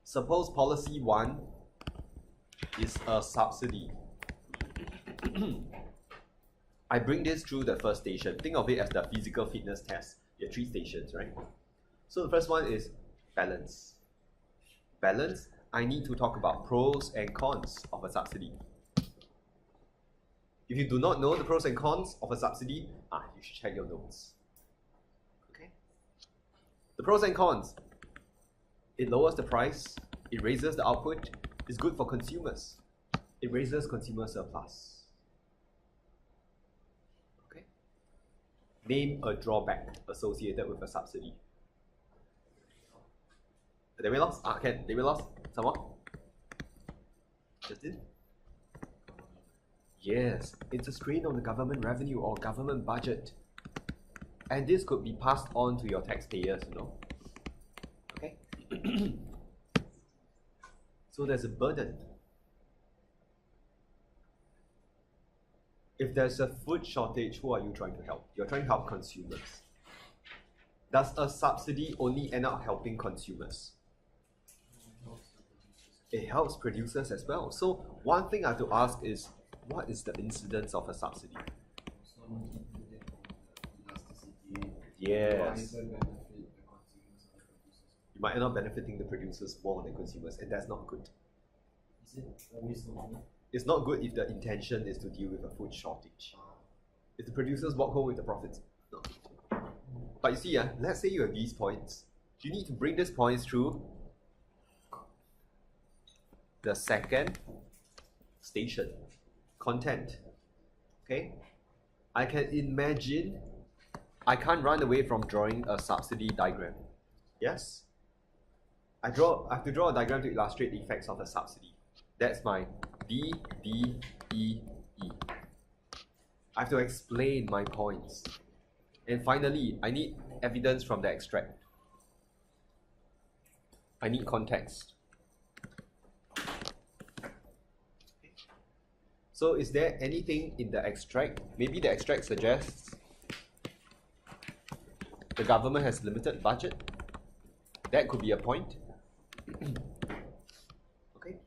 Suppose policy 1 is a subsidy. I bring this through the first station. Think of it as the physical fitness test. There are 3 stations, right? So the first one is balance. Balance, I need to talk about pros and cons of a subsidy. If you do not know the pros and cons of a subsidy, you should check your notes. Okay? The pros and cons. It lowers the price, it raises the output, it's good for consumers. It raises consumer surplus. Okay? Name a drawback associated with a subsidy. Did we lost? Ken, did we lost? Someone? Justin? Yes, it's a strain on the government revenue or government budget. And this could be passed on to your taxpayers, you know. Okay? So there's a burden. If there's a food shortage, who are you trying to help? You're trying to help consumers. Does a subsidy only end up helping consumers? It helps producers as well. So one thing I have to ask is, what is the incidence of a subsidy? Yes. You might end up benefiting the producers more than consumers, and that's not good. Is it always not good? It's not good if the intention is to deal with a food shortage. If the producers walk home with the profits, no. But you see, let's say you have these points. You need to bring these points through the second station, content. Okay? I can imagine I can't run away from drawing a subsidy diagram. Yes? I have to draw a diagram to illustrate the effects of a subsidy. That's my D, D, E, E. I have to explain my points. And finally, I need evidence from the extract. I need context. So is there anything in the extract? Maybe the extract suggests the government has limited budget. That could be a point. Okay.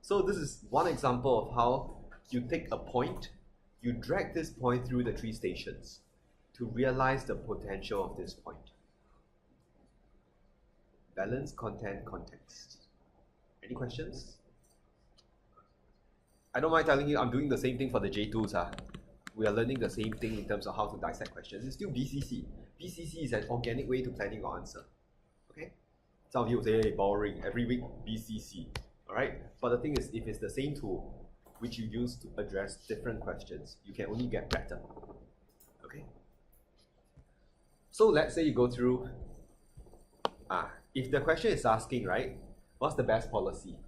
So this is one example of how you take a point, you drag this point through the 3 stations to realize the potential of this point. Balance, content, context. Any questions? I don't mind telling you, I'm doing the same thing for the J2s. We are learning the same thing in terms of how to dissect questions. It's still BCC. BCC is an organic way to planning your answer. Okay? Some of you will say, hey, boring, every week BCC. Alright? But the thing is, if it's the same tool which you use to address different questions, you can only get better. Okay? So let's say you go through, if the question is asking, right, what's the best policy?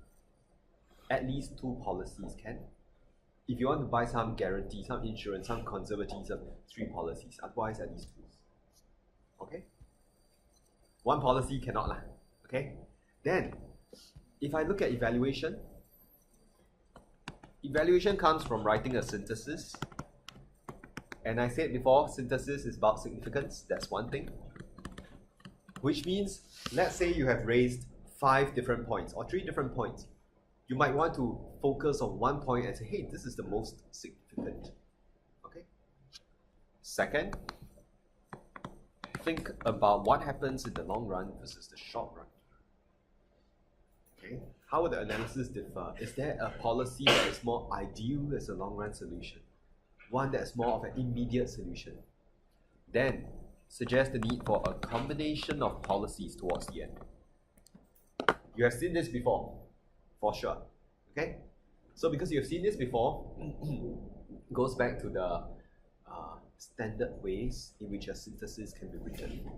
At least 2 policies can. If you want to buy some guarantee, some insurance, some conservatism, 3 policies. Otherwise, at least 2. Okay? 1 policy cannot lah. Okay? Then, if I look at evaluation, evaluation comes from writing a synthesis. And I said before, synthesis is about significance. That's one thing. Which means, let's say you have raised 5 different points or 3 different points. You might want to focus on 1 point and say, hey, this is the most significant. Okay? Second, think about what happens in the long run versus the short run. Okay? How would the analysis differ? Is there a policy that is more ideal as a long run solution? One that's more of an immediate solution? Then, suggest the need for a combination of policies towards the end. You have seen this before. For sure. Okay? So because you have seen this before, it goes back to the standard ways in which a synthesis can be written.